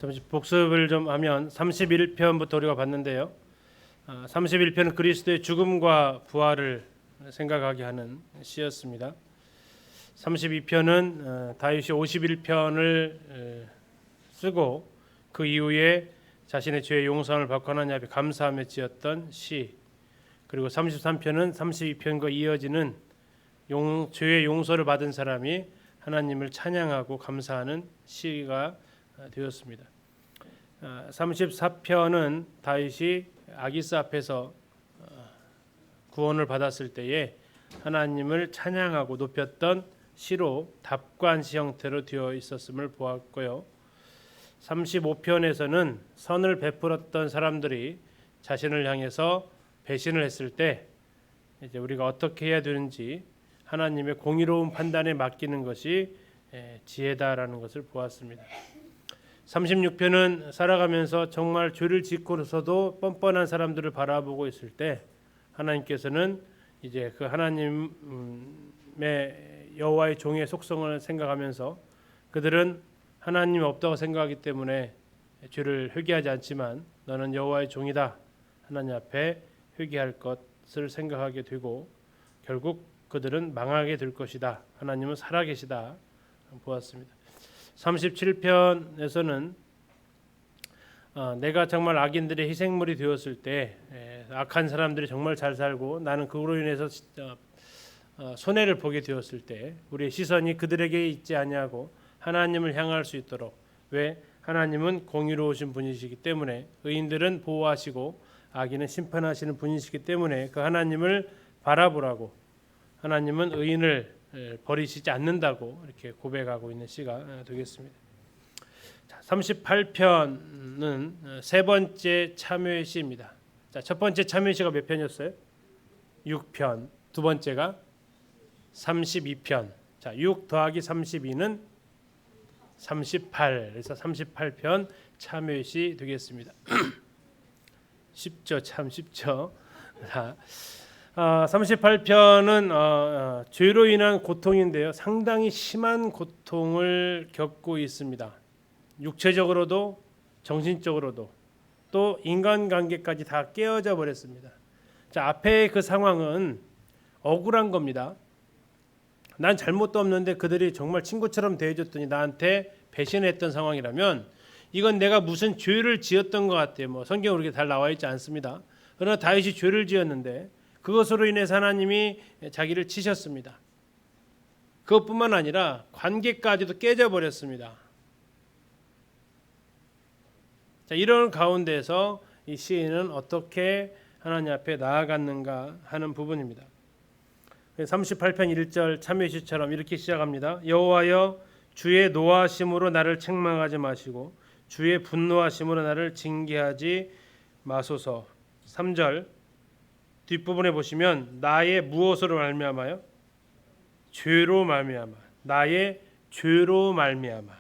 잠시 복습을 좀 하면 31편부터 우리가 봤는데요. 31편은 그리스도의 죽음과 부활을 생각하게 하는 시였습니다. 32편은 다윗이 51편을 쓰고 그 이후에 자신의 죄의 용서를 받고 하나님 앞에 감사하며 지었던 시, 그리고 33편은 32편과 이어지는 죄의 용서를 받은 사람이 하나님을 찬양하고 감사하는 시가 되었습니다. 34편은 다윗이 아기스 앞에서 구원을 받았을 때에 하나님을 찬양하고 높였던 시로 답관시 형태로 되어 있었음을 보았고요. 35편에서는 선을 베풀었던 사람들이 자신을 향해서 배신을 했을 때 이제 우리가 어떻게 해야 되는지 하나님의 공의로운 판단에 맡기는 것이 지혜다라는 것을 보았습니다. 36편은 살아가면서 정말 죄를 짓고서도 뻔뻔한 사람들을 바라보고 있을 때 하나님께서는 이제 그 하나님의 여호와의 종의 속성을 생각하면서 그들은 하나님이 없다고 생각하기 때문에 죄를 회개하지 않지만 너는 여호와의 종이다, 하나님 앞에 회개할 것을 생각하게 되고 결국 그들은 망하게 될 것이다, 하나님은 살아계시다 보았습니다. 37편에서는 내가 정말 악인들의 희생물이 되었을 때 악한 사람들이 정말 잘 살고 나는 그로 인해서 손해를 보게 되었을 때 우리의 시선이 그들에게 있지 아니하고 하나님을 향할 수 있도록, 왜? 하나님은 공의로우신 분이시기 때문에, 의인들은 보호하시고 악인은 심판하시는 분이시기 때문에 그 하나님을 바라보라고, 하나님은 의인을 버리시지 않는다고 이렇게 고백하고 있는 시가 되겠습니다. 38편은 세 번째 참여의 시입니다. 자, 첫 번째 참여의 시가 몇 편이었어요? 6편. 두 번째가 32편. 자, 6 더하기 32는 38. 그래서 38편 참여의 시 되겠습니다. 쉽죠, 참 쉽죠. 자, 38편은 죄로 인한 고통인데요. 상당히 심한 고통을 겪고 있습니다. 육체적으로도 정신적으로도 또 인간관계까지 다 깨어져 버렸습니다. 자, 앞에 그 상황은 억울한 겁니다. 난 잘못도 없는데 그들이 정말 친구처럼 대해줬더니 나한테 배신했던 상황이라면 이건 내가 무슨 죄를 지었던 것 같아요. 뭐 성경에 그렇게 잘 나와 있지 않습니다. 그러나 다윗이 죄를 지었는데 그것으로 인해서 하나님이 자기를 치셨습니다. 그것뿐만 아니라 관계까지도 깨져버렸습니다. 자, 이런 가운데서 이 시인은 어떻게 하나님 앞에 나아갔는가 하는 부분입니다. 38편 1절 참회시처럼 이렇게 시작합니다. 여호와여, 주의 노하심으로 나를 책망하지 마시고 주의 분노하심으로 나를 징계하지 마소서. 3절 뒷부분에 보시면 나의 무엇으로 말미암아요? 죄로 말미암아. 나의 죄로 말미암아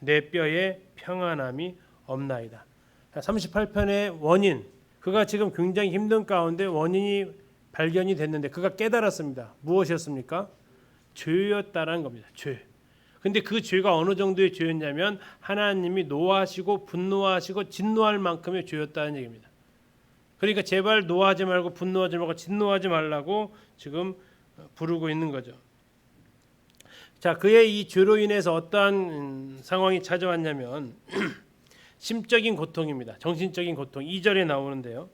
내 뼈에 평안함이 없나이다. 38편의 원인, 그가 지금 굉장히 힘든 가운데 원인이 발견이 됐는데 그가 깨달았습니다. 무엇이었습니까? 죄였다라는 겁니다. 죄. 근데 그 죄가 어느 정도의 죄였냐면 하나님이 노하시고 분노하시고 진노할 만큼의 죄였다는 얘기입니다. 그러니까 제발 노하지 말고 분노하지 말고 진노하지 말라고 지금 부르고 있는 거죠. 자, 그의 이 죄로 인해서 어떠한 상황이 찾아왔냐면 심적인 고통입니다. 정신적인 고통. 2절에 나오는데요.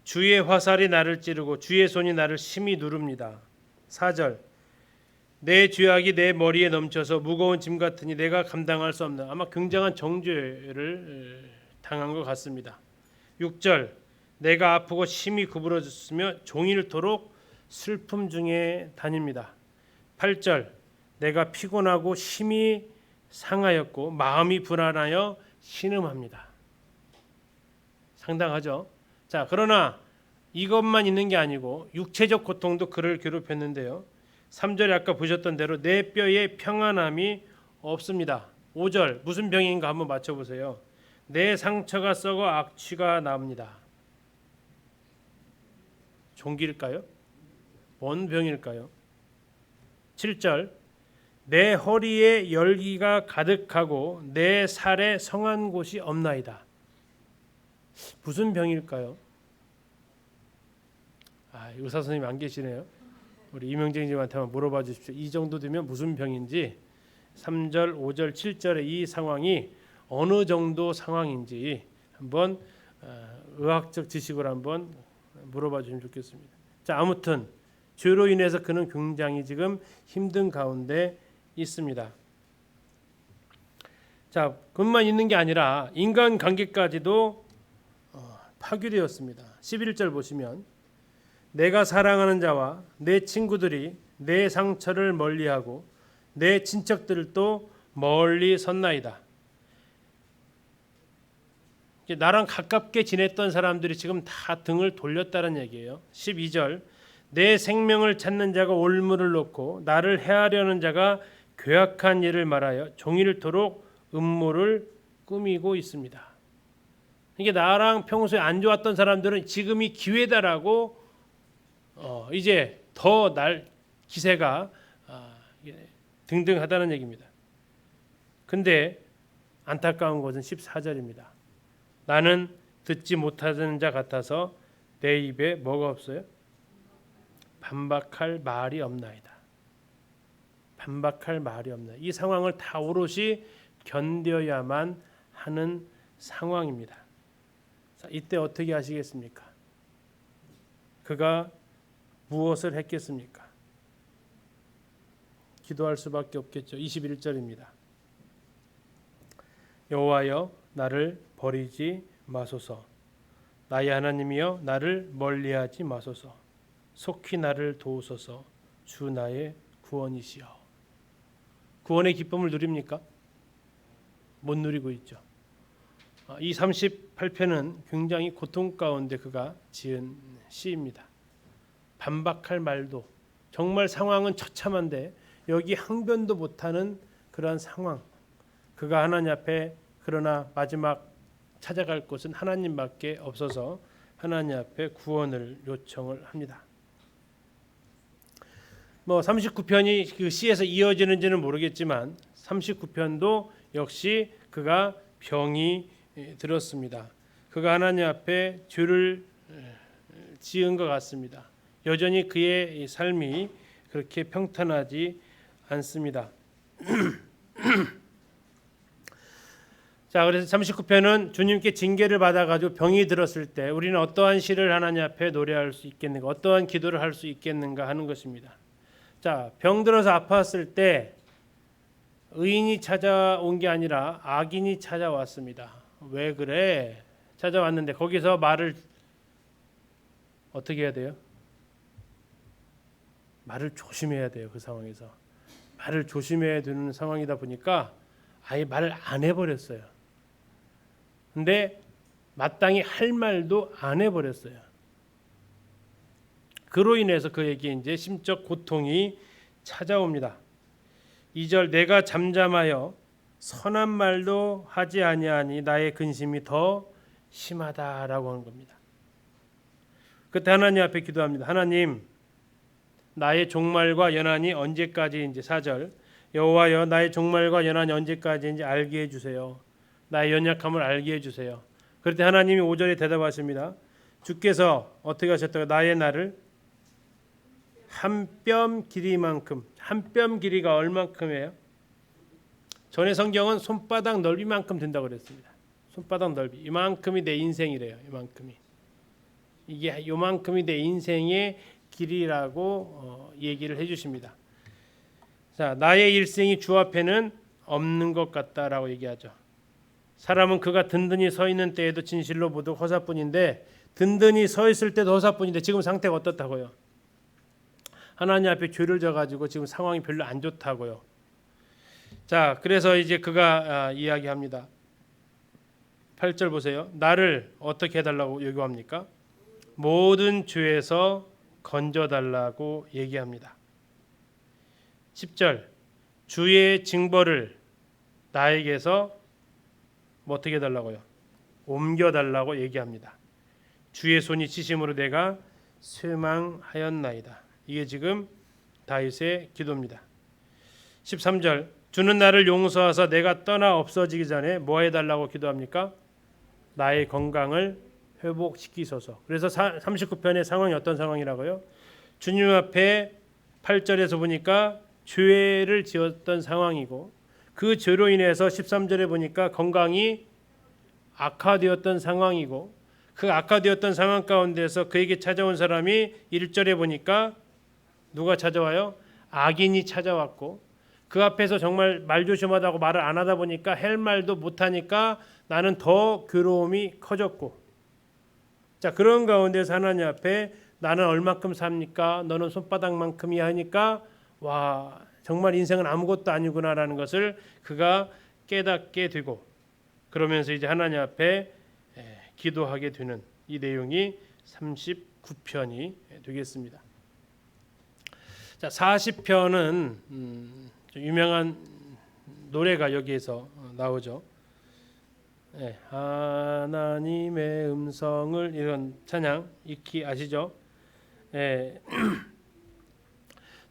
주의 화살이 나를 찌르고 주의 손이 나를 심히 누릅니다. 4절 내 죄악이 내 머리에 넘쳐서 무거운 짐 같으니 내가 감당할 수 없는, 아마 굉장한 정죄를 당한 것 같습니다. 6절 내가 아프고 심히 구부러졌으며 종일토록 슬픔 중에 다닙니다. 8절 내가 피곤하고 심히 상하였고 마음이 불안하여 신음합니다. 상당하죠. 자, 그러나 이것만 있는 게 아니고 육체적 고통도 그를 괴롭혔는데요. 3절에 아까 보셨던 대로 내 뼈에 평안함이 없습니다. 5절 무슨 병인가 한번 맞춰보세요. 내 상처가 썩어 악취가 납니다. 종기일까요? 뭔 병일까요? 7절 내 허리에 열기가 가득하고 내 살에 성한 곳이 없나이다. 무슨 병일까요? 의사 선생님이 안 계시네요. 우리 이명재님한테만 물어봐 주십시오. 이 정도 되면 무슨 병인지 3절, 5절, 7절의 이 상황이 어느 정도 상황인지 한번 의학적 지식으로 한번 물어봐 주시면 좋겠습니다. 자, 아무튼 죄로 인해서 그는 굉장히 지금 힘든 가운데 있습니다. 자, 그것만 있는 게 아니라 인간 관계까지도 파괴되었습니다. 11절 보시면 내가 사랑하는 자와 내 친구들이 내 상처를 멀리하고 내 친척들도 멀리 섰나이다. 나랑 가깝게 지냈던 사람들이 지금 다 등을 돌렸다는 얘기예요. 12절 내 생명을 찾는 자가 올무를 놓고 나를 해하려는 자가 괴악한 일을 말하여 종일토록 음모를 꾸미고 있습니다. 이게 나랑 평소에 안 좋았던 사람들은 지금이 기회다라고 이제 더 날 기세가 등등하다는 얘기입니다. 근데 안타까운 것은 14절입니다. 나는 듣지 못하는 자 같아서 내 입에 뭐가 없어요? 반박할 말이 없나이다. 반박할 말이 없나이다. 이 상황을 다 오롯이 견뎌야만 하는 상황입니다. 자, 이때 어떻게 하시겠습니까? 그가 무엇을 했겠습니까? 기도할 수밖에 없겠죠. 21절입니다. 여호와여 나를 버리지 마소서. 나의 하나님이여 나를 멀리하지 마소서. 속히 나를 도우소서. 주 나의 구원이시여. 구원의 기쁨을 누립니까? 못 누리고 있죠. 이 38편은 굉장히 고통 가운데 그가 지은 시입니다. 반박할 말도 정말 상황은 처참한데 여기 항변도 못하는 그러한 상황. 그가 하나님 앞에 그러나 마지막 찾아갈 곳은 하나님밖에 없어서 하나님 앞에 구원을 요청을 합니다. 39편이 그 시에서 이어지는지는 모르겠지만 39편도 역시 그가 병이 들었습니다. 그가 하나님 앞에 죄를 지은 것 같습니다. 여전히 그의 삶이 그렇게 평탄하지 않습니다. 자, 그래서 39편은 주님께 징계를 받아가지고 병이 들었을 때 우리는 어떠한 시를 하나님 앞에 노래할 수 있겠는가, 어떠한 기도를 할 수 있겠는가 하는 것입니다. 자, 병 들어서 아팠을 때 의인이 찾아온 게 아니라 악인이 찾아왔습니다. 왜 그래? 찾아왔는데 거기서 말을 어떻게 해야 돼요? 말을 조심해야 돼요. 그 상황에서 말을 조심해야 되는 상황이다 보니까 아예 말을 안 해버렸어요. 근데 마땅히 할 말도 안 해버렸어요. 그로 인해서 그에게 이제 심적 고통이 찾아옵니다. 2절 내가 잠잠하여 선한 말도 하지 아니하니 나의 근심이 더 심하다라고 하는 겁니다. 그때 하나님 앞에 기도합니다. 하나님, 나의 종말과 연한이 언제까지인지 4절 여호와여 나의 종말과 연한이 언제까지인지 알게 해주세요. 나의 연약함을 알게 해주세요. 그럴 때 하나님이 5절에 대답하십니다. 주께서 어떻게 하셨다고? 나의 날을 한 뼘 길이만큼. 한 뼘 길이가 얼만큼이에요? 전에 성경은 손바닥 넓이만큼 된다고 그랬습니다. 손바닥 넓이. 이만큼이 내 인생이래요. 이만큼이. 이게 요만큼이 내 인생의 길이라고 얘기를 해주십니다. 자, 나의 일생이 주 앞에는 없는 것 같다라고 얘기하죠. 사람은 그가 든든히 서 있는 때에도 진실로 모두 허사뿐인데 든든히 서 있을 때도 허사뿐인데 지금 상태가 어떻다고요? 하나님 앞에 죄를 져가지고 지금 상황이 별로 안 좋다고요. 자, 그래서 이제 그가 이야기합니다. 8절 보세요. 나를 어떻게 해달라고 요구합니까? 모든 죄에서 건져달라고 얘기합니다. 10절 주의 징벌을 나에게서 어떻게 해달라고요? 옮겨달라고 얘기합니다. 주의 손이 치심으로 내가 쇠망하였나이다. 이게 지금 다윗의 기도입니다. 13절 주는 나를 용서하사 내가 떠나 없어지기 전에 뭐 해달라고 기도합니까? 나의 건강을 회복시키소서. 그래서 39편의 상황이 어떤 상황이라고요? 주님 앞에 8절에서 보니까 죄를 지었던 상황이고 그 죄로 인해서 13절에 보니까 건강이 악화되었던 상황이고 그 악화되었던 상황 가운데서 그에게 찾아온 사람이 1절에 보니까 누가 찾아와요? 악인이 찾아왔고 그 앞에서 정말 말조심하다고 말을 안 하다 보니까 할 말도 못하니까 나는 더 괴로움이 커졌고 자 그런 가운데서 하나님 앞에 나는 얼마큼 삽니까? 너는 손바닥만큼이야 하니까 와 정말 인생은 아무것도 아니구나라는 것을 그가 깨닫게 되고 그러면서 이제 하나님 앞에 기도하게 되는 이 내용이 39편이 되겠습니다. 자 40편은 유명한 노래가 여기에서 나오죠. 하나님의 음성을 이런 찬양 익히 아시죠?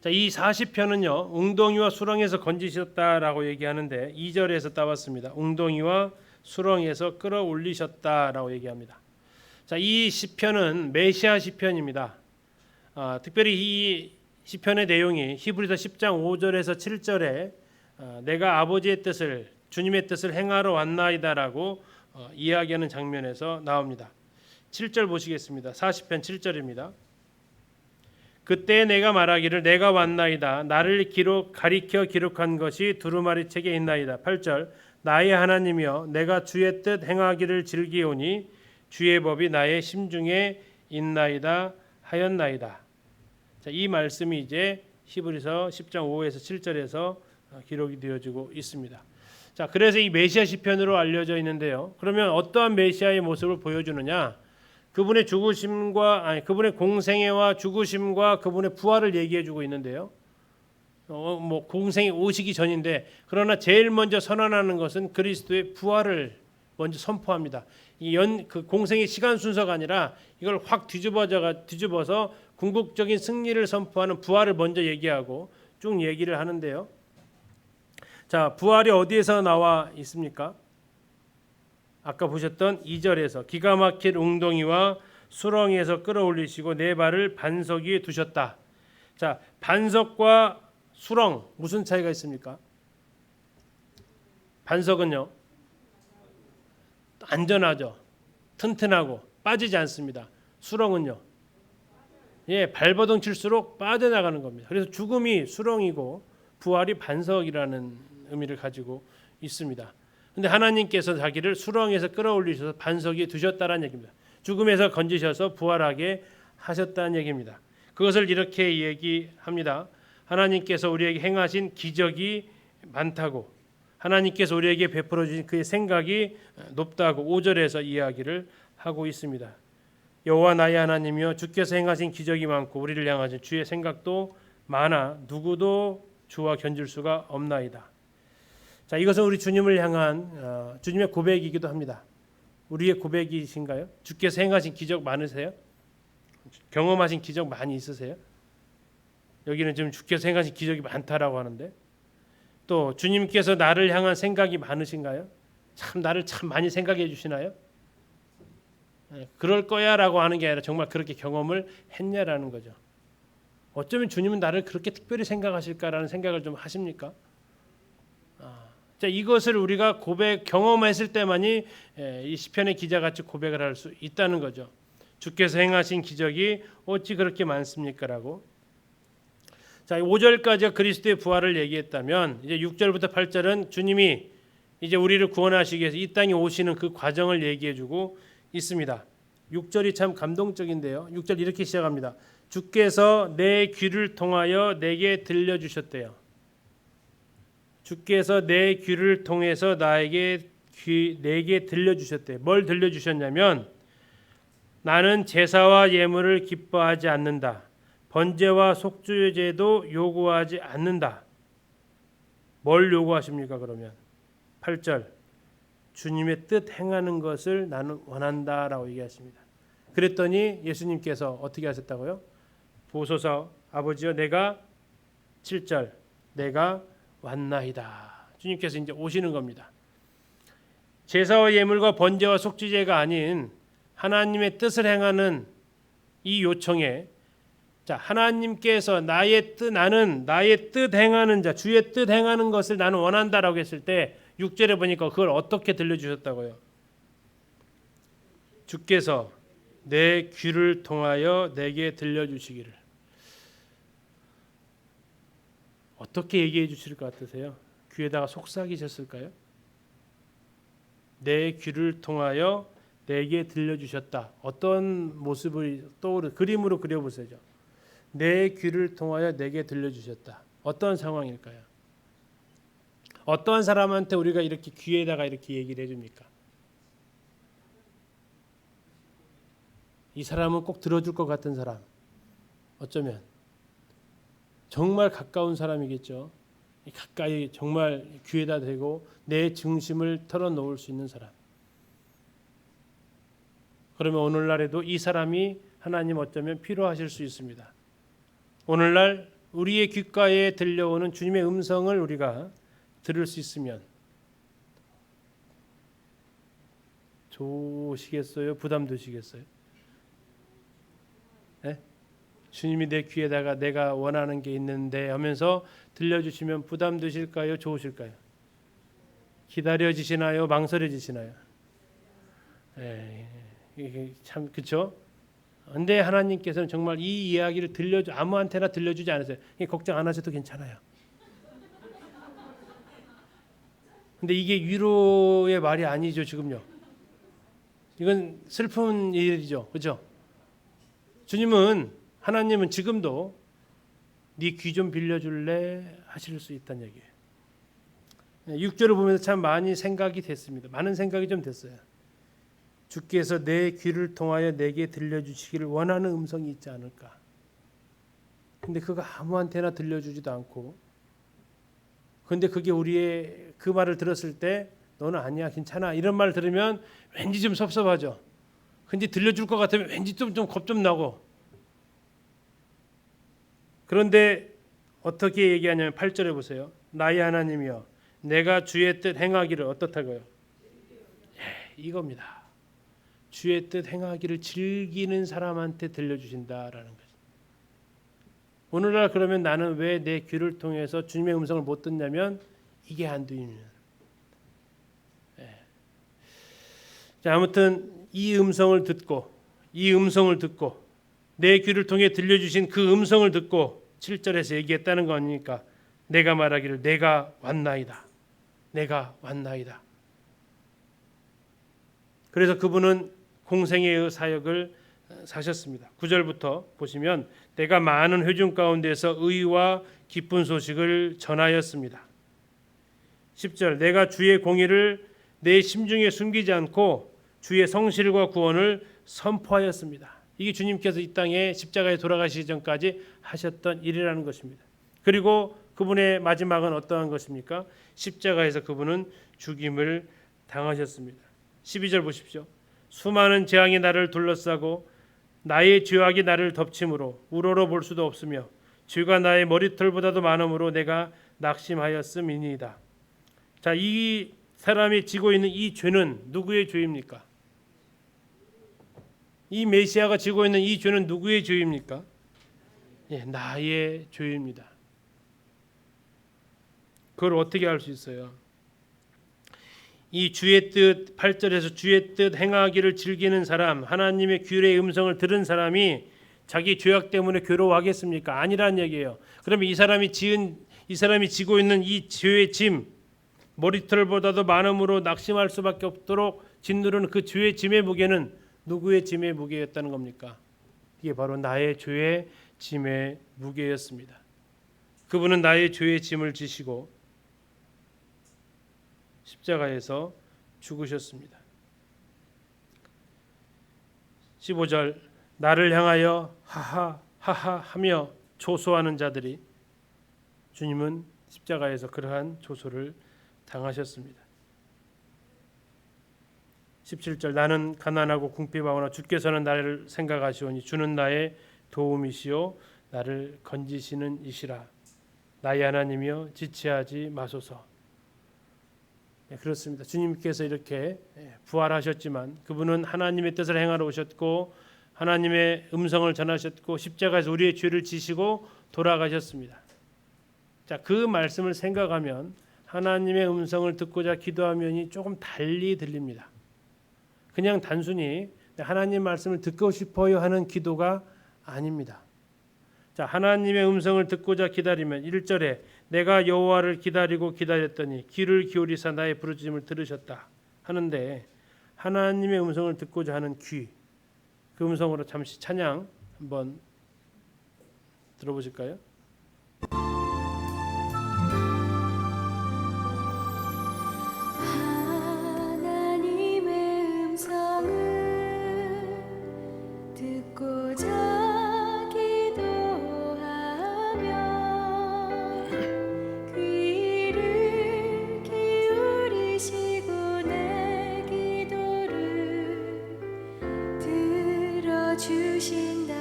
자, 이 40편은요. 웅덩이와 수렁에서 건지셨다라고 얘기하는데 2절에서 따왔습니다. 웅덩이와 수렁에서 끌어올리셨다라고 얘기합니다. 자, 이 시편은 메시아 시편입니다. 특별히 이 시편의 내용이 히브리서 10장 5절에서 7절에 내가 아버지의 뜻을 주님의 뜻을 행하러 왔나이다라고 이야기하는 장면에서 나옵니다. 7절 보시겠습니다. 40편 7절입니다. 그때 내가 말하기를 내가 왔나이다. 나를 가리켜 기록한 것이 두루마리 책에 있나이다. 8절 나의 하나님이여 내가 주의 뜻 행하기를 즐기오니 주의 법이 나의 심중에 있나이다 하였나이다. 자, 이 말씀이 이제 히브리서 10장 5에서 7절에서 기록이 되어지고 있습니다. 자, 그래서 이 메시아 시편으로 알려져 있는데요. 그러면 어떠한 메시아의 모습을 보여주느냐? 그분의 죽으심과 그분의 공생애와 죽으심과 그분의 부활을 얘기해 주고 있는데요. 뭐 공생이 오시기 전인데 그러나 제일 먼저 선언하는 것은 그리스도의 부활을 먼저 선포합니다. 그 공생의 시간 순서가 아니라 이걸 확 뒤집어서 궁극적인 승리를 선포하는 부활을 먼저 얘기하고 쭉 얘기를 하는데요. 자, 부활이 어디에서 나와 있습니까? 아까 보셨던 2절에서 기가 막힌 웅덩이와 수렁에서 끌어올리시고 내 발을 반석 위에 두셨다. 자, 반석과 수렁 무슨 차이가 있습니까? 반석은요 안전하죠. 튼튼하고 빠지지 않습니다. 수렁은요 발버둥 칠수록 빠져나가는 겁니다. 그래서 죽음이 수렁이고 부활이 반석이라는 의미를 가지고 있습니다. 근데 하나님께서 자기를 수렁에서 끌어올리셔서 반석 위에 두셨다는 얘기입니다. 죽음에서 건지셔서 부활하게 하셨다는 얘기입니다. 그것을 이렇게 얘기합니다. 하나님께서 우리에게 행하신 기적이 많다고, 하나님께서 우리에게 베풀어 주신 그의 생각이 높다고 5절에서 이야기를 하고 있습니다. 여호와 나의 하나님이여 주께서 행하신 기적이 많고 우리를 향하신 주의 생각도 많아 누구도 주와 견줄 수가 없나이다. 자, 이것은 우리 주님을 향한 주님의 고백이기도 합니다. 우리의 고백이신가요? 주께서 행하신 기적 많으세요? 경험하신 기적 많이 있으세요? 여기는 지금 주께서 행하신 기적이 많다라고 하는데 또 주님께서 나를 향한 생각이 많으신가요? 참 나를 참 많이 생각해 주시나요? 그럴 거야라고 하는 게 아니라 정말 그렇게 경험을 했냐라는 거죠. 어쩌면 주님은 나를 그렇게 특별히 생각하실까라는 생각을 좀 하십니까? 자, 이것을 우리가 경험했을 때만이 이 시편의 기자같이 고백을 할 수 있다는 거죠. 주께서 행하신 기적이 어찌 그렇게 많습니까라고. 자, 5절까지가 그리스도의 부활을 얘기했다면 이제 6절부터 8절은 주님이 이제 우리를 구원하시기 위해서 이 땅에 오시는 그 과정을 얘기해주고 있습니다. 6절이 참 감동적인데요. 6절 이렇게 시작합니다. 주께서 내 귀를 통하여 내게 들려주셨대요. 주께서 내 귀를 통해서 내게 들려주셨대요. 뭘 들려주셨냐면 나는 제사와 예물을 기뻐하지 않는다. 번제와 속죄제도 요구하지 않는다. 뭘 요구하십니까 그러면? 8절 주님의 뜻 행하는 것을 나는 원한다라고 얘기하십니다. 그랬더니 예수님께서 어떻게 하셨다고요? 보소서 아버지여 내가 7절 내가 왔나이다. 주님께서 이제 오시는 겁니다. 제사와 예물과 번제와 속죄제가 아닌 하나님의 뜻을 행하는 이 요청에, 자, 하나님께서 나는 나의 뜻 행하는 자, 주의 뜻 행하는 것을 나는 원한다라고 했을 때 6절에 보니까 그걸 어떻게 들려주셨다고요? 주께서 내 귀를 통하여 내게 들려주시기를. 어떻게 얘기해 주실 것 같으세요? 귀에다가 속삭이셨을까요? 내 귀를 통하여 내게 들려주셨다. 어떤 모습을 그림으로 그려보세요. 내 귀를 통하여 내게 들려주셨다. 어떤 상황일까요? 어떠한 사람한테 우리가 이렇게 귀에다가 이렇게 얘기를 해줍니까? 이 사람은 꼭 들어줄 것 같은 사람. 어쩌면 정말 가까운 사람이겠죠. 가까이 정말 귀에다 대고 내 중심을 털어놓을 수 있는 사람. 그러면 오늘날에도 이 사람이 하나님 어쩌면 필요하실 수 있습니다. 오늘날 우리의 귓가에 들려오는 주님의 음성을 우리가 들을 수 있으면 좋으시겠어요? 부담되시겠어요? 네? 주님이 내 귀에다가 내가 원하는 게 있는데 하면서 들려주시면 부담되실까요? 좋으실까요? 기다려지시나요? 망설여지시나요? 이게 참 그렇죠? 근데 하나님께서는 정말 이 이야기를 아무한테나 들려주지 않으세요. 걱정 안 하셔도 괜찮아요. 근데 이게 위로의 말이 아니죠, 지금요. 이건 슬픈 일이죠, 그렇죠? 하나님은 지금도 네 귀 좀 빌려줄래 하실 수 있다는 얘기예요. 6절을 보면서 참 많이 생각이 됐습니다. 많은 생각이 좀 됐어요. 주께서 내 귀를 통하여 내게 들려주시기를 원하는 음성이 있지 않을까. 근데 그거 아무한테나 들려주지도 않고, 근데 그게 우리의 그 말을 들었을 때 너는 아니야 괜찮아 이런 말 들으면 왠지 좀 섭섭하죠. 근데 들려줄 것 같으면 왠지 좀 겁 좀 나고. 그런데 어떻게 얘기하냐면 8절에 보세요. 나의 하나님이여 내가 주의 뜻 행하기를 어떻다고요? 이겁니다. 주의 뜻 행하기를 즐기는 사람한테 들려주신다라는 거죠. 오늘날 그러면 나는 왜 내 귀를 통해서 주님의 음성을 못 듣냐면 이게 안 들리는. 자, 아무튼 이 음성을 듣고 내 귀를 통해 들려주신 그 음성을 듣고 7절에서 얘기했다는 거 아닙니까? 내가 말하기를 내가 왔나이다. 그래서 그분은 공생애의 사역을 사셨습니다. 9절부터 보시면 내가 많은 회중 가운데서 의와 기쁜 소식을 전하였습니다. 10절 내가 주의 공의를 내 심중에 숨기지 않고 주의 성실과 구원을 선포하였습니다. 이게 주님께서 이 땅에 십자가에 돌아가시기 전까지 하셨던 일이라는 것입니다. 그리고 그분의 마지막은 어떠한 것입니까? 십자가에서 그분은 죽임을 당하셨습니다. 12절 보십시오. 수많은 재앙이 나를 둘러싸고 나의 죄악이 나를 덮침으로 우러러 볼 수도 없으며 죄가 나의 머리털보다도 많음으로 내가 낙심하였음이니이다. 자, 이 사람이 지고 있는 이 죄는 누구의 죄입니까? 이 메시아가 지고 있는 이 죄는 누구의 죄입니까? 나의 죄입니다. 그걸 어떻게 알 수 있어요? 이 주의 뜻 8절에서 주의 뜻 행하기를 즐기는 사람, 하나님의 귀의 음성을 들은 사람이 자기 죄악 때문에 괴로워하겠습니까? 아니란 얘기예요. 그러면 이 사람이 지고 있는 이 죄의 짐, 머리털보다도 많음으로 낙심할 수밖에 없도록 짓누르는 그 죄의 짐의 무게는 누구의 짐의 무게였다는 겁니까? 이게 바로 나의 죄의 짐의 무게였습니다. 그분은 나의 죄의 짐을 지시고 십자가에서 죽으셨습니다. 15절 나를 향하여 하하 하며 조소하는 자들이, 주님은 십자가에서 그러한 조소를 당하셨습니다. 17절 나는 가난하고 궁핍하오나 주께서는 나를 생각하시오니 주는 나의 도움이시오 나를 건지시는 이시라. 나의 하나님이여 지체하지 마소서. 네, 그렇습니다. 주님께서 이렇게 부활하셨지만 그분은 하나님의 뜻을 행하러 오셨고 하나님의 음성을 전하셨고 십자가에서 우리의 죄를 지시고 돌아가셨습니다. 자, 그 말씀을 생각하면 하나님의 음성을 듣고자 기도하면이 조금 달리 들립니다. 그냥 단순히 하나님 말씀을 듣고 싶어요 하는 기도가 아닙니다. 자, 하나님의 음성을 듣고자 기다리면 1절에 내가 여호와를 기다리고 기다렸더니 귀를 기울이사 나의 부르짖음을 들으셨다 하는데 하나님의 음성을 듣고자 하는 귀, 그 음성으로 잠시 찬양 한번 들어보실까요? 하나님의 음성을 듣고자 귀를 기울이시고 내 기도를 들어주신다네.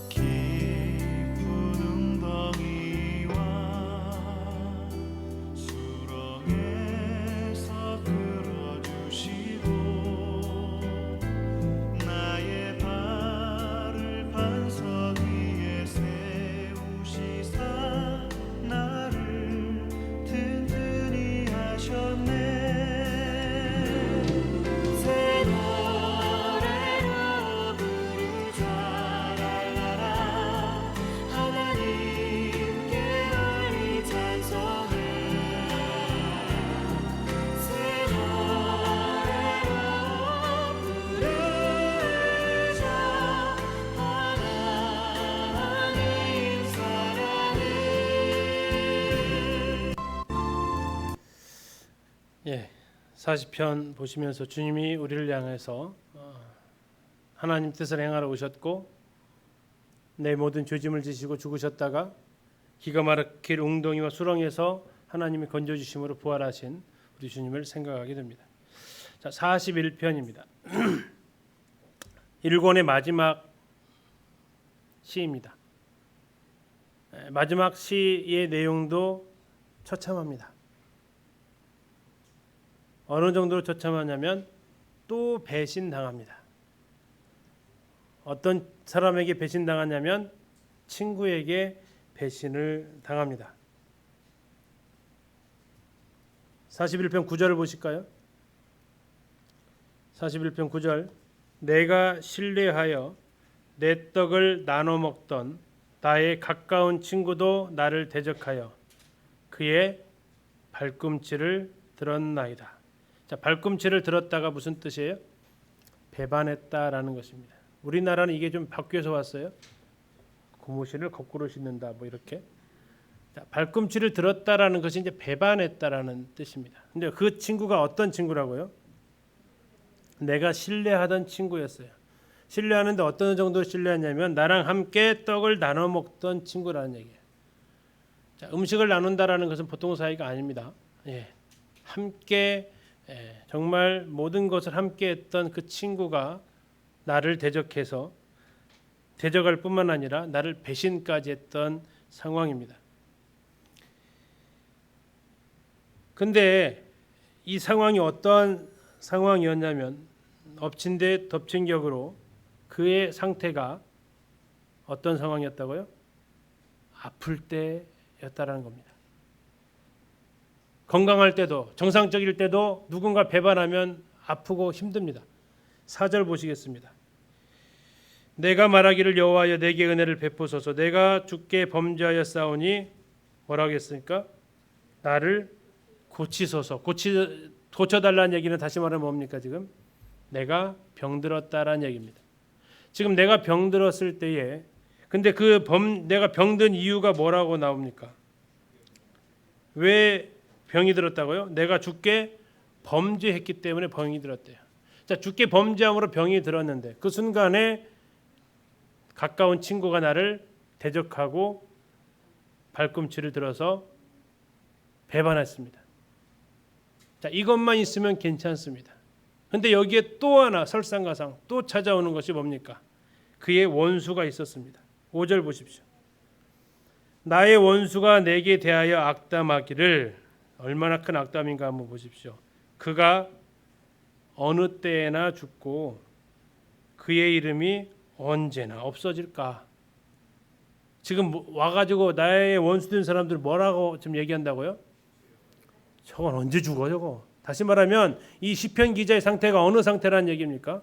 깊은 웅덩이와 수렁에서 끌어주시고 나의 발을 반석 위에 세우시사 나를 든든히 하셨네. 새 노래로 부르자 랄라라 하나님께 올리 찬송을 새 노래로 부르자 하나님 사랑을. 예, 40편 보시면서 주님이 우리를 향해서 하나님 뜻을 행하러 오셨고 내 모든 죄짐을 지시고 죽으셨다가 기가 막힐 웅덩이와 수렁에서 하나님이 건져주심으로 부활하신 우리 주님을 생각하게 됩니다. 자, 41편입니다. 1권의 마지막 시입니다. 마지막 시의 내용도 처참합니다. 어느 정도로 처참하냐면 또 배신당합니다. 어떤 사람에게 배신당하냐면 친구에게 배신을 당합니다. 41편 9절을 보실까요? 41편 9절 내가 신뢰하여 내 떡을 나눠 먹던 나의 가까운 친구도 나를 대적하여 그의 발꿈치를 들었나이다. 자, 발꿈치를 들었다가 무슨 뜻이에요? 배반했다라는 것입니다. 우리나라는 이게 좀 바뀌어서 왔어요. 고무신을 거꾸로 신는다 뭐 이렇게. 자, 발꿈치를 들었다라는 것이 이제 배반했다라는 뜻입니다. 근데 그 친구가 어떤 친구라고요? 내가 신뢰하던 친구였어요. 신뢰하는데 어떤 정도로 신뢰하냐면 나랑 함께 떡을 나눠 먹던 친구라는 얘기예요. 자, 음식을 나눈다라는 것은 보통 사이가 아닙니다. 예, 함께 정말 모든 것을 함께 했던 그 친구가 나를 대적해서 대적할 뿐만 아니라 나를 배신까지 했던 상황입니다. 근데 이 상황이 어떠한 상황이었냐면 엎친 데 덮친 격으로 그의 상태가 어떤 상황이었다고요? 아플 때였다라는 겁니다. 건강할 때도 정상적일 때도 누군가 배반하면 아프고 힘듭니다. 4절 보시겠습니다. 내가 말하기를 여호와여 내게 은혜를 베푸소서 내가 주께 범죄하여 싸우니 뭐라고 했습니까? 나를 고치소서. 고쳐달라는 얘기는 다시 말하면 뭡니까? 지금 내가 병들었다라는 얘기입니다. 지금 내가 병들었을 때에 근데 내가 병든 이유가 뭐라고 나옵니까? 왜 병이 들었다고요? 내가 주께 범죄했기 때문에 병이 들었대요. 자, 주께 범죄함으로 병이 들었는데 그 순간에 가까운 친구가 나를 대적하고 발꿈치를 들어서 배반했습니다. 자, 이것만 있으면 괜찮습니다. 근데 여기에 또 하나 설상가상 또 찾아오는 것이 뭡니까? 그의 원수가 있었습니다. 5절 보십시오. 나의 원수가 내게 대하여 악담하기를, 얼마나 큰 악담인가 한번 보십시오. 그가 어느 때나 죽고 그의 이름이 언제나 없어질까. 지금 와가지고 나의 원수된 사람들 뭐라고 지금 얘기한다고요? 저건 언제 죽어 저거. 다시 말하면 이 시편 기자의 상태가 어느 상태라는 얘기입니까?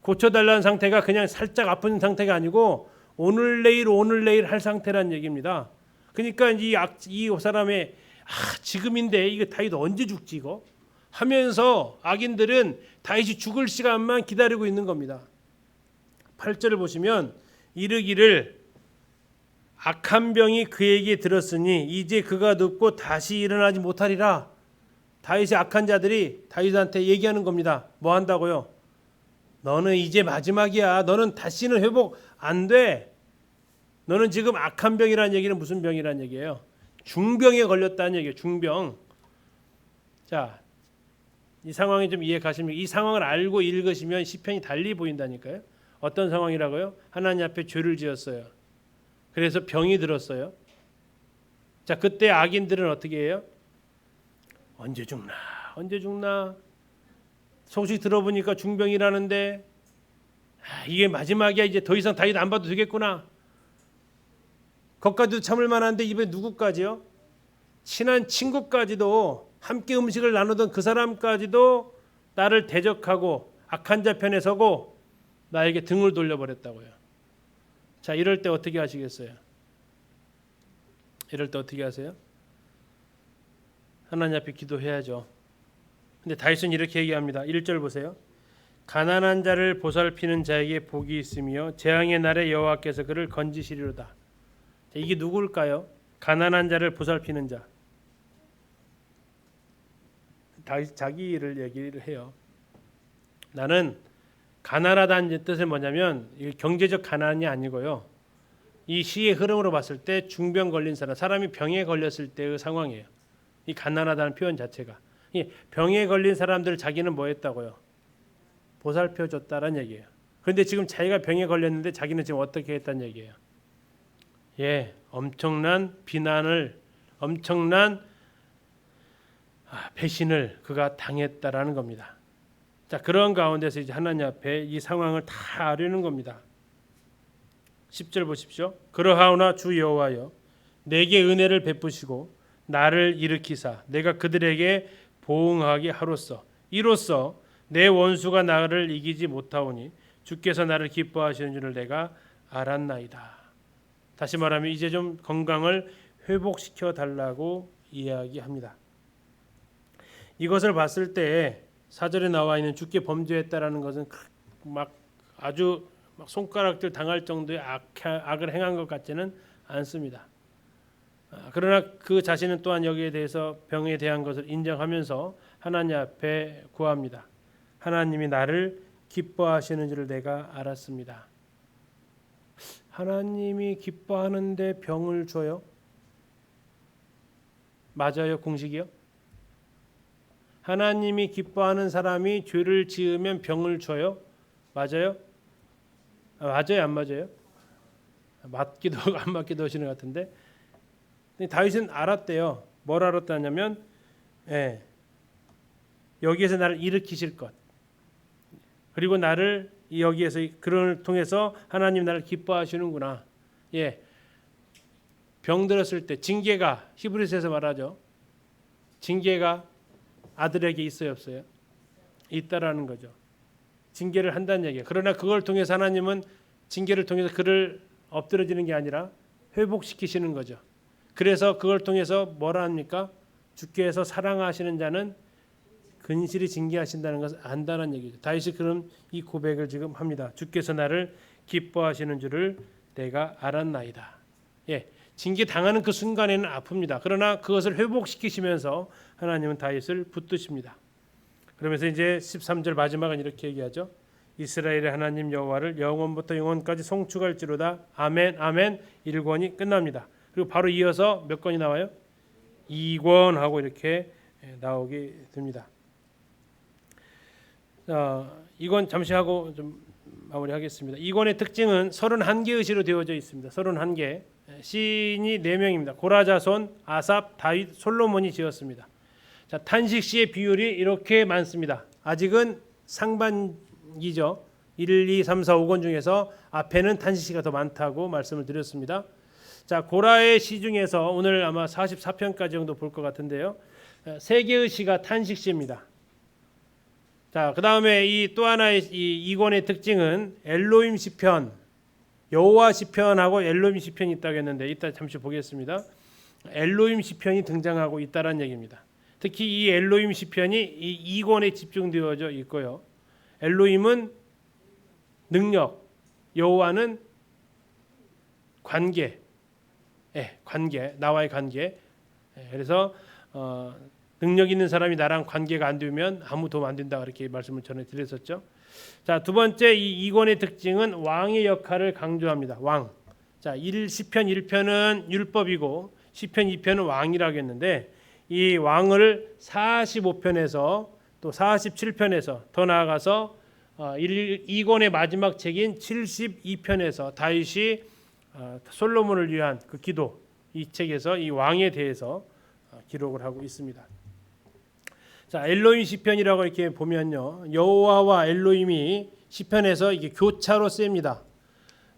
고쳐달라는 상태가 그냥 살짝 아픈 상태가 아니고 오늘 내일 할 상태라는 얘기입니다. 그러니까 이 사람의 지금인데 이거 다윗 언제 죽지 이거 하면서 악인들은 다윗이 죽을 시간만 기다리고 있는 겁니다. 8절을 보시면 이르기를 악한 병이 그에게 들었으니 이제 그가 눕고 다시 일어나지 못하리라. 다윗의 악한 자들이 다윗한테 얘기하는 겁니다. 뭐 한다고요? 너는 이제 마지막이야. 너는 다시는 회복 안 돼. 너는 지금 악한 병이라는 얘기는 무슨 병이라는 얘기예요? 중병에 걸렸다는 얘기예요. 중병. 자, 이 상황이 좀 이해 가십니까? 이 상황을 알고 읽으시면 시편이 달리 보인다니까요. 어떤 상황이라고요? 하나님 앞에 죄를 지었어요. 그래서 병이 들었어요. 자, 그때 악인들은 어떻게 해요? 언제 죽나? 언제 죽나? 소식 들어보니까 중병이라는데 이게 마지막이야. 이제 더 이상 다윗 안 봐도 되겠구나. 거기까지도 참을 만한데 이번에 누구까지요? 친한 친구까지도 함께 음식을 나누던 그 사람까지도 나를 대적하고 악한 자 편에 서고 나에게 등을 돌려버렸다고요. 자, 이럴 때 어떻게 하시겠어요? 이럴 때 어떻게 하세요? 하나님 앞에 기도해야죠. 근데 다윗은 이렇게 얘기합니다. 1절 보세요. 가난한 자를 보살피는 자에게 복이 있으며 재앙의 날에 여호와께서 그를 건지시리로다. 자, 이게 누구일까요? 가난한 자를 보살피는 자. 다윗 자기를 얘기를 해요. 나는 가난하다는 뜻은 뭐냐면 경제적 가난이 아니고요. 이 시의 흐름으로 봤을 때 중병 걸린 사람이 병에 걸렸을 때의 상황이에요. 이 가난하다는 표현 자체가. 이 병에 걸린 사람들을 자기는 뭐 했다고요? 보살펴 줬다는 얘기예요. 그런데 지금 자기가 병에 걸렸는데 자기는 지금 어떻게 했다는 얘기예요? 예, 엄청난 비난을, 엄청난 배신을 그가 당했다라는 겁니다. 자, 그런 가운데서 이제 하나님 앞에 이 상황을 다 아뢰는 겁니다. 10절 보십시오. 그러하오나 주 여호와여 내게 은혜를 베푸시고 나를 일으키사 내가 그들에게 보응하게 하로써 이로써 내 원수가 나를 이기지 못하오니 주께서 나를 기뻐하시는 줄을 내가 알았나이다. 다시 말하면 이제 좀 건강을 회복시켜 달라고 이야기합니다. 이것을 봤을 때 4절에 나와 있는 주께 범죄했다라는 것은 아주 손가락질 당할 정도의 악을 행한 것 같지는 않습니다. 그러나 그 자신은 또한 여기에 대해서 병에 대한 것을 인정하면서 하나님 앞에 구합니다. 하나님이 나를 기뻐하시는 줄을 내가 알았습니다. 하나님이 기뻐하는데 병을 줘요? 맞아요, 공식이요? 하나님이 기뻐하는 사람이 죄를 지으면 병을 줘요? 맞아요? 맞아요, 안 맞아요? 맞기도 하고 안 맞기도 하시는 것 같은데 다윗은 알았대요. 뭘 알았다냐면 여기에서 나를 일으키실 것, 그리고 나를 여기에서 그를 통해서 하나님 나를 기뻐하시는구나. 예, 병 들었을 때 징계가 히브리서에서 말하죠. 징계가 아들에게 있어요, 없어요? 있다라는 거죠. 징계를 한다는 얘기예요. 그러나 그걸 통해서 하나님은 징계를 통해서 그를 엎드려지는 게 아니라 회복시키시는 거죠. 그래서 그걸 통해서 뭐라 합니까? 주께서 사랑하시는 자는 근실히 징계하신다는 것을 안다는 얘기죠. 다윗이 그럼 이 고백을 지금 합니다. 주께서 나를 기뻐하시는 줄을 내가 알았나이다. 예, 징계 당하는 그 순간에는 아픕니다. 그러나 그것을 회복시키시면서 하나님은 다윗을 붙드십니다. 그러면서 이제 13절 마지막은 이렇게 얘기하죠. 이스라엘의 하나님 여호와를 영원부터 영원까지 송축할지로다. 아멘 아멘. 1권이 끝납니다. 그리고 바로 이어서 몇 권이 나와요? 2권 하고 이렇게 나오게 됩니다. 이건 잠시 하고 좀 마무리하겠습니다. 이 권의 특징은 31개의 시로 되어져 있습니다. 31개. 시인이 4명입니다. 고라, 자손, 아삽, 다윗, 솔로몬이 지었습니다. 자, 탄식시의 비율이 이렇게 많습니다. 아직은 상반기죠. 1, 2, 3, 4, 5권 중에서 앞에는 탄식시가 더 많다고 말씀을 드렸습니다. 자, 고라의 시 중에서 오늘 아마 44편까지 정도 볼 것 같은데요. 3개의 시가 탄식시입니다. 자, 그다음에 이 또 하나의 이 권의 특징은 엘로힘 시편, 여호와 시편하고 엘로힘 시편이 있다고 했는데 이따 잠시 보겠습니다. 엘로힘 시편이 등장하고 있다라는 얘기입니다. 특히 이 엘로힘 시편이 이 권에 집중되어져 있고요. 엘로힘은 능력, 여호와는 관계, 관계, 나와의 관계. 그래서 능력 있는 사람이 나랑 관계가 안 되면 아무 도움 안 된다 이렇게 말씀을 전해 드렸었죠. 자, 두 번째 이 권의 특징은 왕의 역할을 강조합니다. 왕. 자, 시편 1편은 율법이고 시편 2편은 왕이라고 했는데 이 왕을 45편에서 또 47편에서 더 나아가서 이 권의 마지막 책인 72편에서 다윗이 솔로몬을 위한 그 기도, 이 책에서 이 왕에 대해서 기록을 하고 있습니다. 자, 엘로힘 시편이라고 이렇게 보면요, 여호와와 엘로힘이 시편에서 이게 교차로 쓰입니다.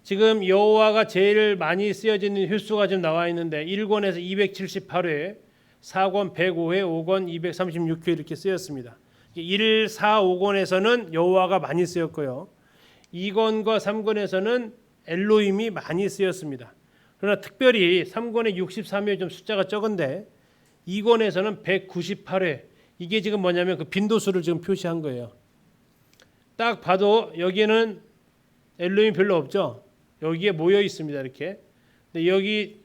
지금 여호와가 제일 많이 쓰여지는 횟수가 지금 나와 있는데 1권에서 278회, 4권 105회, 5권 236회 이렇게 쓰였습니다. 1, 4, 5권에서는 여호와가 많이 쓰였고요. 2권과 3권에서는 엘로힘이 많이 쓰였습니다. 그러나 특별히 3권의 63회 좀 숫자가 적은데 2권에서는 198회, 이게 지금 뭐냐면 그 빈도수를 지금 표시한 거예요. 딱 봐도 여기에는 엘로힘이 별로 없죠. 여기에 모여 있습니다. 이렇게. 근데 여기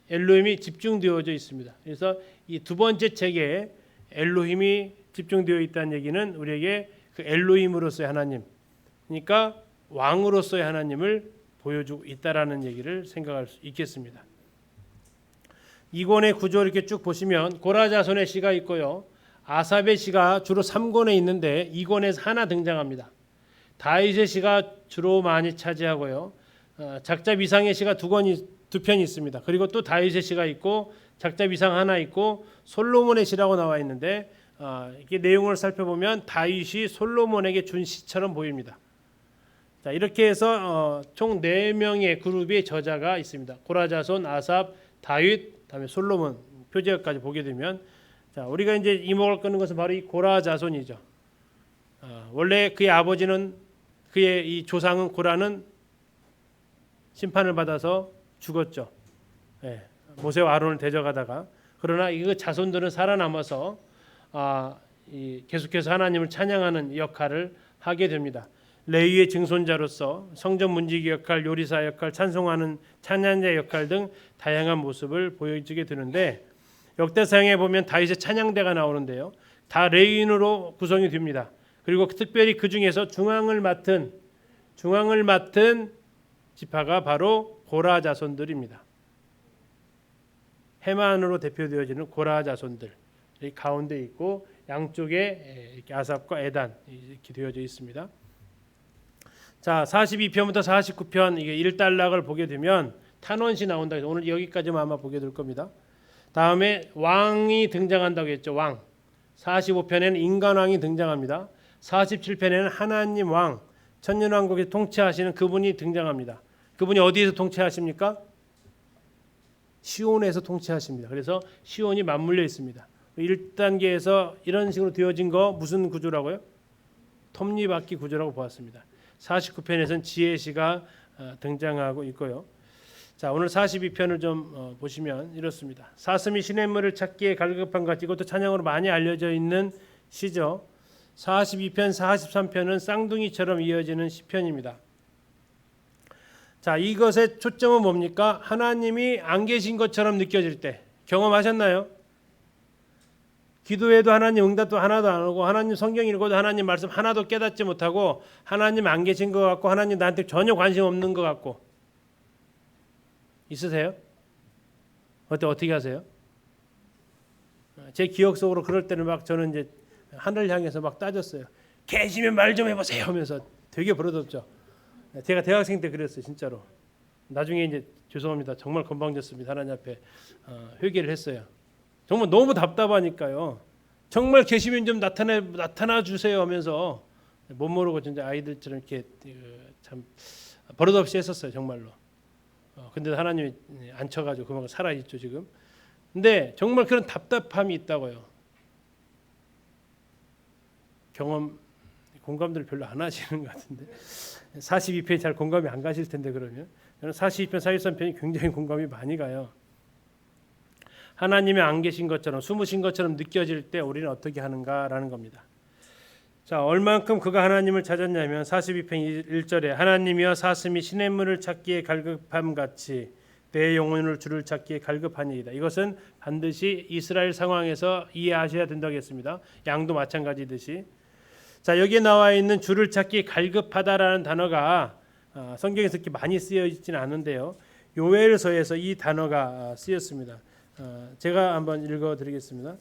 엘로힘이 집중되어져 있습니다. 그래서 이 두 번째 책에 엘로힘이 집중되어 있다는 얘기는 우리에게 그 엘로힘으로서의 하나님, 그러니까 왕으로서의 하나님을 보여주고 있다라는 얘기를 생각할 수 있겠습니다. 이 권의 구조를 이렇게 쭉 보시면 고라 자손의 시가 있고요. 아삽의 시가 주로 3권에 있는데 2권에서 하나 등장합니다. 다윗의 시가 주로 많이 차지하고요. 작자 위상의 시가 두 편이 있습니다. 그리고 또 다윗의 시가 있고 작자 위상 하나 있고 솔로몬의 시라고 나와 있는데 이게 내용을 살펴보면 다윗이 솔로몬에게 준 시처럼 보입니다. 자, 이렇게 해서 총 4명의 그룹의 저자가 있습니다. 고라 자손, 아삽, 다윗, 그다음에 솔로몬 표제까지 보게 되면, 자, 우리가 이제 이목을 끄는 것은 바로 이 고라 자손이죠. 원래 그의 아버지는, 그의 이 조상은 고라는 심판을 받아서 죽었죠. 모세와 아론을 대적하다가. 그러나 이 자손들은 살아남아서 계속해서 하나님을 찬양하는 역할을 하게 됩니다. 레위의 증손자로서 성전 문지기 역할, 요리사 역할, 찬송하는 찬양자 역할 등 다양한 모습을 보여주게 되는데, 역대상에 보면 다윗의 찬양대가 나오는데요, 다 레위인으로 구성이 됩니다. 그리고 특별히 그 중에서 중앙을 맡은 지파가 바로 고라 자손들입니다. 헤만으로 대표되어지는 고라 자손들 가운데 있고 양쪽에 이렇게 아삽과 에단 이렇게 되어져 있습니다. 자, 42편부터 49편 이게 일단락을 보게 되면 탄원시 나온다 해서 오늘 여기까지만 아마 보게 될 겁니다. 다음에 왕이 등장한다고 했죠. 왕. 45편에는 인간왕이 등장합니다. 47편에는 하나님 왕, 천년왕국에 통치하시는 그분이 등장합니다. 그분이 어디에서 통치하십니까? 시온에서 통치하십니다. 그래서 시온이 맞물려 있습니다. 1단계에서 이런 식으로 되어진 거 무슨 구조라고요? 톱니바퀴 구조라고 보았습니다. 49편에서는 지혜시가 등장하고 있고요. 자, 오늘 42편을 좀 보시면 이렇습니다. 사슴이 시냇물을 찾기에 갈급한 것, 이것도 찬양으로 많이 알려져 있는 시죠. 42편, 43편은 쌍둥이처럼 이어지는 시편입니다. 자, 이것의 초점은 뭡니까? 하나님이 안 계신 것처럼 느껴질 때. 경험하셨나요? 기도해도 하나님 응답도 하나도 안 오고, 하나님 성경 읽어도 하나님 말씀 하나도 깨닫지 못하고, 하나님 안 계신 것 같고, 하나님 나한테 전혀 관심 없는 것 같고. 있으세요? 어떻게 하세요? 제 기억 속으로 그럴 때는 막 저는 이제 하늘 향해서 막 따졌어요. 계시면 말 좀 해보세요 하면서 되게 버릇없죠. 제가 대학생 때 그랬어요, 진짜로. 나중에 이제 죄송합니다. 정말 건방졌습니다. 하나님 앞에 회개를 했어요. 정말 너무 답답하니까요. 정말 계시면 좀 나타나 주세요 하면서 못 모르고 진짜 아이들처럼 이렇게 참 버릇없이 했었어요, 정말로. 근데 하나님이 안 쳐가지고 그만큼 살아 있죠 지금. 근데 정말 그런 답답함이 있다고요. 공감들 별로 안 하시는 것 같은데 42편이 잘 공감이 안 가실 텐데 그러면 저는 42편, 43편이 굉장히 공감이 많이 가요. 하나님이 안 계신 것처럼 숨으신 것처럼 느껴질 때 우리는 어떻게 하는가라는 겁니다. 자, 얼만큼 그가 하나님을 찾았냐면 42편 1절에 하나님이여 사슴이 시냇물을 찾기에 갈급함 같이 내 영혼을 주를 찾기에 갈급하니이다. 이것은 반드시 이스라엘 상황에서 이해하셔야 된다고 했습니다. 양도 마찬가지듯이. 자, 여기에 나와 있는 주를 찾기 갈급하다라는 단어가 성경에서 이렇게 많이 쓰여 있지는 않은데요. 요엘서에서 이 단어가 쓰였습니다. 제가 한번 읽어드리겠습니다.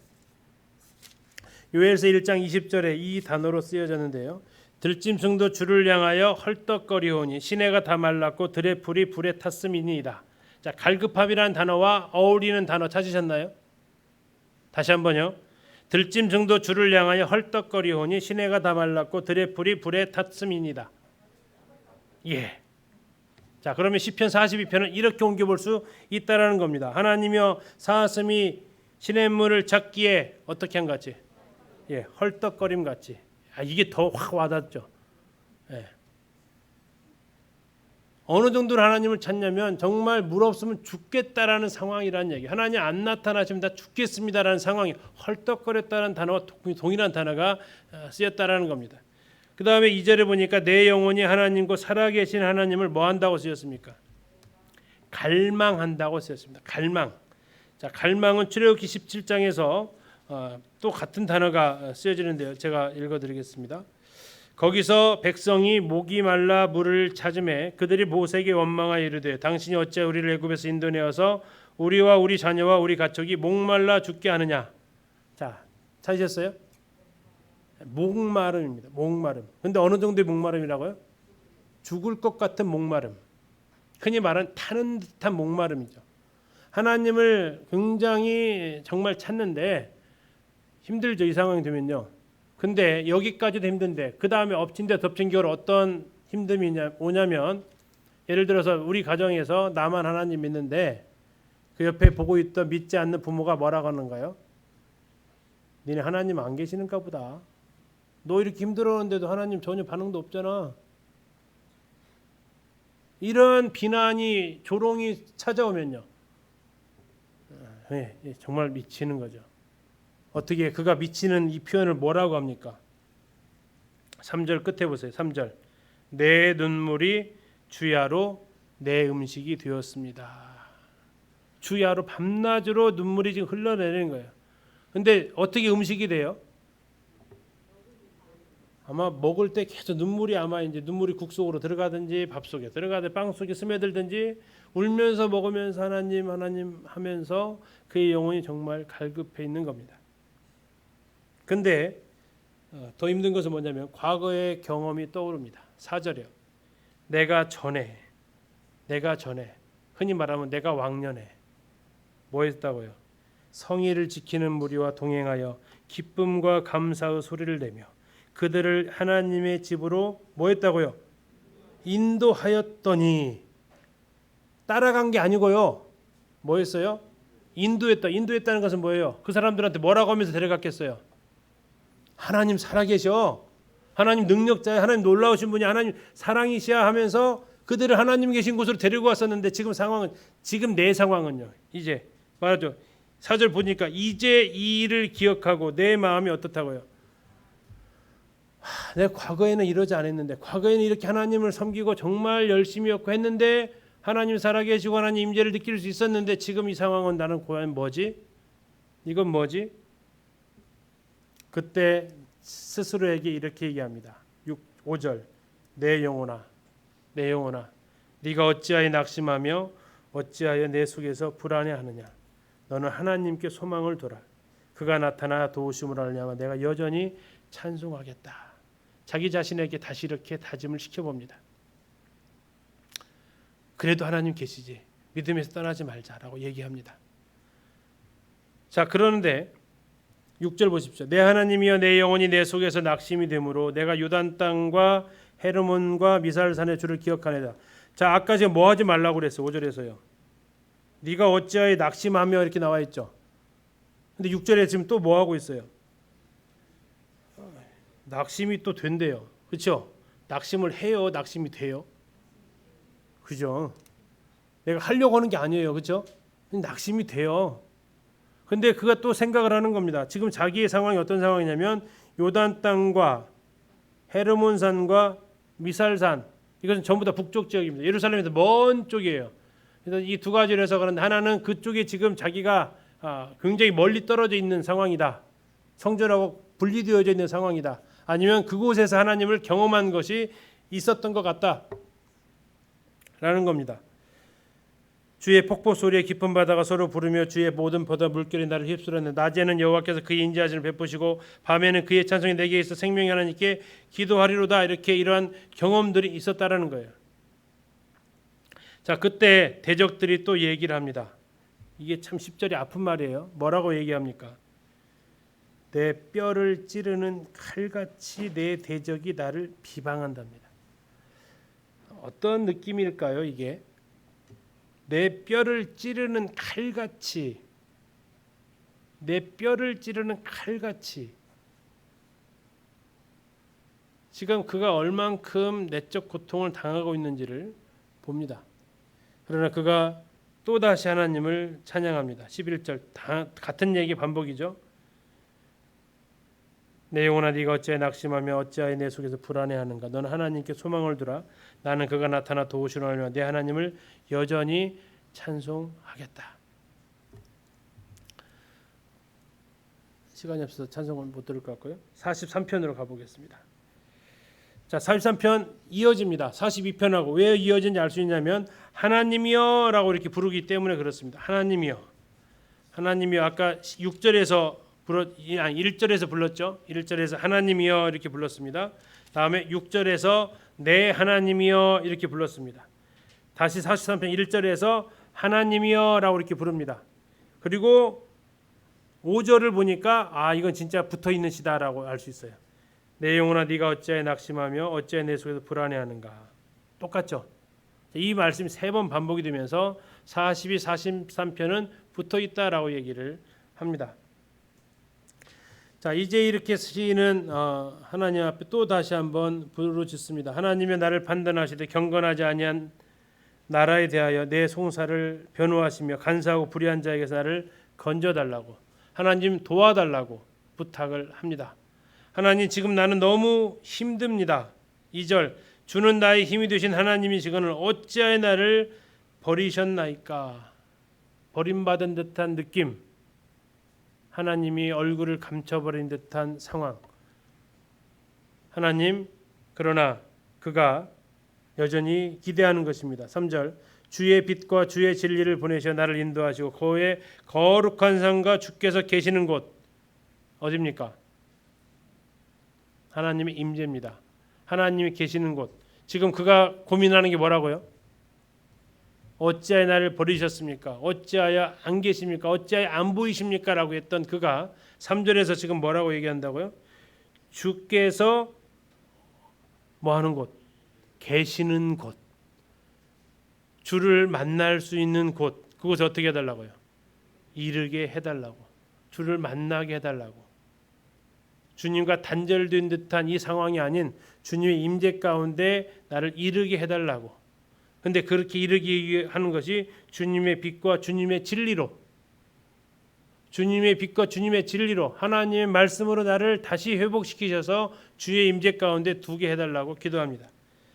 요엘서 1장 20절에 이 단어로 쓰여졌는데요. 들짐승도 주를 향하여 헐떡거리오니 시내가 다 말랐고 들의 풀이 불에 탔음이니이다. 자, 갈급함이라는 단어와 어울리는 단어 찾으셨나요? 다시 한번요. 들짐승도 주를 향하여 헐떡거리오니 시내가 다 말랐고 들의 풀이 불에 탔음이니이다. 예. 자, 그러면 시편 42편은 이렇게 옮겨볼 수 있다라는 겁니다. 하나님이여 사슴이 시냇물을 찾기에 어떻게 한 같이? 예, 헐떡거림 같이. 이게 더 확 와닿죠. 예. 어느 정도로 하나님을 찾냐면 정말 물 없으면 죽겠다라는 상황이라는 얘기. 하나님 안 나타나시면 다 죽겠습니다라는 상황이 헐떡거렸다는 단어와 동일한 단어가 쓰였다라는 겁니다. 그 다음에 2절에 보니까 내 영혼이 하나님과 살아계신 하나님을 뭐 한다고 쓰였습니까? 갈망한다고 쓰였습니다. 갈망. 자, 갈망은 출애굽기 17장에서 또 같은 단어가 쓰여지는데요. 제가 읽어드리겠습니다. 거기서 백성이 목이 말라 물을 찾음에 그들이 모세에게 원망하여 이르되 당신이 어찌 우리를 애굽에서 인도내어서 우리와 우리 자녀와 우리 가축이 목말라 죽게 하느냐. 자, 찾으셨어요? 목마름입니다. 목마름. 근데 어느 정도의 목마름이라고요? 죽을 것 같은 목마름. 흔히 말하는 타는 듯한 목마름이죠. 하나님을 굉장히 정말 찾는데 힘들죠. 이 상황이 되면요. 근데 여기까지도 힘든데 그 다음에 엎친 데 덮친 격으로 어떤 힘듦이 오냐면 예를 들어서 우리 가정에서 나만 하나님 믿는데 그 옆에 보고 있던 믿지 않는 부모가 뭐라고 하는가요? 니네 하나님 안 계시는가 보다. 너 이렇게 힘들었는데도 하나님 전혀 반응도 없잖아. 이런 비난이 조롱이 찾아오면요. 네, 정말 미치는 거죠. 어떻게 그가 미치는 이 표현을 뭐라고 합니까? 3절 끝에 보세요. 3절. 내 눈물이 주야로 내 음식이 되었습니다. 주야로 밤낮으로 눈물이 지금 흘러내리는 거예요. 근데 어떻게 음식이 돼요? 아마 먹을 때 계속 눈물이 아마 이제 눈물이 국 속으로 들어가든지 밥 속에 들어가든지 빵 속에 스며들든지 울면서 먹으면서 하나님 하나님 하면서 그의 영혼이 정말 갈급해 있는 겁니다. 근데 더 힘든 것은 뭐냐면 과거의 경험이 떠오릅니다. 4절이요. 내가 전에 흔히 말하면 내가 왕년에 뭐 했다고요? 성의를 지키는 무리와 동행하여 기쁨과 감사의 소리를 내며 그들을 하나님의 집으로 뭐 했다고요? 인도하였더니 따라간 게 아니고요. 뭐 했어요? 인도했다는 것은 뭐예요? 그 사람들한테 뭐라고 하면서 데려갔겠어요? 하나님 살아계셔. 하나님 능력자야. 하나님 놀라우신 분이 하나님 사랑이시야 하면서 그들을 하나님 계신 곳으로 데리고 왔었는데 지금 내 상황은요. 이제 말하죠. 4절 보니까 이제 이 일을 기억하고 내 마음이 어떻다고요? 내가 과거에는 이러지 않았는데 과거에는 이렇게 하나님을 섬기고 정말 열심히였고 했는데 하나님 살아계시고 하나님 임재를 느낄 수 있었는데 지금 이 상황은 나는 과연 뭐지? 이건 뭐지? 그때 스스로에게 이렇게 얘기합니다. 5절 내 영혼아 네가 어찌하여 낙심하며 어찌하여 내 속에서 불안해하느냐. 너는 하나님께 소망을 둬라. 그가 나타나 도우심을 하느냐마 내가 여전히 찬송하겠다. 자기 자신에게 다시 이렇게 다짐을 시켜봅니다. 그래도 하나님 계시지. 믿음에서 떠나지 말자라고 얘기합니다. 자, 그런데 6절 보십시오. 내 하나님이여 내 영혼이 내 속에서 낙심이 되므로 내가 요단 땅과 헤르몬과 미살산의 주를 기억하네다. 자, 아까 제가 뭐 하지 말라고 그랬어요. 5절에서요. 네가 어찌하여 낙심하며 이렇게 나와 있죠. 근데 6절에 지금 또 뭐 하고 있어요? 낙심이 또 된대요. 그렇죠? 낙심을 해요. 낙심이 돼요. 그죠? 내가 하려고 하는 게 아니에요. 그렇죠? 낙심이 돼요. 근데 그가 또 생각을 하는 겁니다. 지금 자기의 상황이 어떤 상황이냐면 요단 땅과 헤르몬산과 미살산, 이것은 전부 다 북쪽 지역입니다. 예루살렘에서 먼 쪽이에요. 그래서 이 두 가지를 해석하는데, 하나는 그쪽에 지금 자기가 굉장히 멀리 떨어져 있는 상황이다. 성전하고 분리되어져 있는 상황이다. 아니면 그곳에서 하나님을 경험한 것이 있었던 것 같다 라는 겁니다. 주의 폭포 소리에 깊은 바다가 서로 부르며 주의 모든 바다 물결이 나를 휩쓸었네. 낮에는 여호와께서 그의 인자하심을 베푸시고 밤에는 그의 찬송이 내게 있어 생명의 하나님께 기도하리로다. 이렇게 이러한 경험들이 있었다라는 거예요. 자, 그때 대적들이 또 얘기를 합니다. 이게 참 10절이 아픈 말이에요. 뭐라고 얘기합니까? 내 뼈를 찌르는 칼같이 내 대적이 나를 비방한답니다. 어떤 느낌일까요, 이게? 내 뼈를 찌르는 칼같이, 내 뼈를 찌르는 칼같이. 지금 그가 얼만큼 내적 고통을 당하고 있는지를 봅니다. 그러나 그가 또다시 하나님을 찬양합니다. 11절 같은 얘기 반복이죠. 내 영혼아 네가 어찌하여 낙심하며 어찌하여 내 속에서 불안해하는가. 너는 하나님께 소망을 두라. 나는 그가 나타나 도우시려 하며 내 하나님을 여전히 찬송하겠다. 시간이 없어서 찬송을 못 들을 것 같고요. 43편으로 가보겠습니다. 자, 43편 이어집니다. 42편하고 왜 이어진지 알 수 있냐면 하나님이여 라고 이렇게 부르기 때문에 그렇습니다. 하나님이여. 하나님이여. 아까 6절에서 1절에서 불렀죠. 1절에서 하나님이여 이렇게 불렀습니다. 다음에 6절에서 내 하나님이여 이렇게 불렀습니다. 다시 43편 1절에서 하나님이여 라고 이렇게 부릅니다. 그리고 5절을 보니까 이건 진짜 붙어있는 시다라고 알 수 있어요. 내 영혼아 네가 어찌하여 낙심하며 어찌하여 내 속에서 불안해하는가. 똑같죠. 이 말씀이 3번 반복이 되면서 42, 43편은 붙어있다라고 얘기를 합니다. 자, 이제 이렇게 시인은 하나님 앞에 또 다시 한번 부르짖습니다. 하나님이 나를 판단하시되 경건하지 아니한 나라에 대하여 내 송사를 변호하시며 간사하고 불의한 자에게서 나를 건져달라고, 하나님 도와달라고 부탁을 합니다. 하나님 지금 나는 너무 힘듭니다. 2절 주는 나의 힘이 되신 하나님이시거늘 어찌하여 나를 버리셨나이까. 버림받은 듯한 느낌, 하나님이 얼굴을 감춰버린 듯한 상황. 하나님, 그러나 그가 여전히 기대하는 것입니다. 3절 주의 빛과 주의 진리를 보내셔 나를 인도하시고 그의 거룩한 산과 주께서 계시는 곳 어디입니까? 하나님의 임재입니다. 하나님이 계시는 곳. 지금 그가 고민하는 게 뭐라고요? 어찌하여 나를 버리셨습니까? 어찌하여 안 계십니까? 어찌하여 안 보이십니까? 라고 했던 그가 3절에서 지금 뭐라고 얘기한다고요? 주께서 뭐 하는 곳? 계시는 곳. 주를 만날 수 있는 곳. 그곳에 어떻게 해달라고요? 이르게 해달라고. 주를 만나게 해달라고. 주님과 단절된 듯한 이 상황이 아닌 주님의 임재 가운데 나를 이르게 해달라고. 근데 그렇게 이르게 하는 것이 주님의 빛과 주님의 진리로, 주님의 빛과 주님의 진리로 하나님의 말씀으로 나를 다시 회복시키셔서 주의 임재 가운데 두게 해달라고 기도합니다.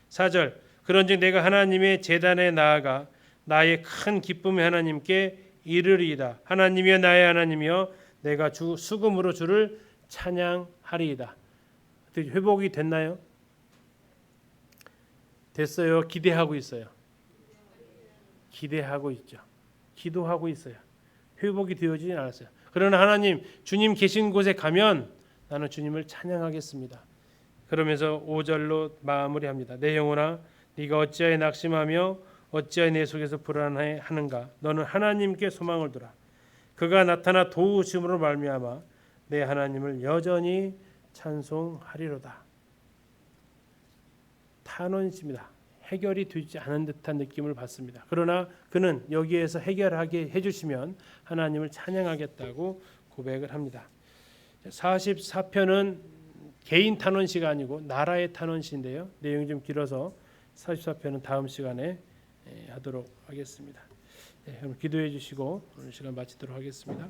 4절 그런즉 내가 하나님의 제단에 나아가 나의 큰 기쁨의 하나님께 이르리이다. 하나님이여 나의 하나님이여 내가 주 수금으로 주를 찬양하리이다. 회복이 됐나요? 됐어요? 기대하고 있어요? 기대하고 있죠. 기도하고 있어요. 회복이 되어지진 않았어요. 그러나 하나님, 주님 계신 곳에 가면 나는 주님을 찬양하겠습니다. 그러면서 5절로 마무리합니다. 내 영혼아 네가 어찌하여 낙심하며 어찌하여 내 속에서 불안해 하는가? 너는 하나님께 소망을 두라. 그가 나타나 도우심으로 말미암아 내 하나님을 여전히 찬송하리로다. 탄원입니다. 해결이 되지 않은 듯한 느낌을 받습니다. 그러나 그는 여기에서 해결하게 해주시면 하나님을 찬양하겠다고 고백을 합니다. 44편은 개인 탄원시가 아니고 나라의 탄원시인데요. 내용이 좀 길어서 44편은 다음 시간에 하도록 하겠습니다. 네, 그럼 기도해 주시고 오늘 시간 마치도록 하겠습니다.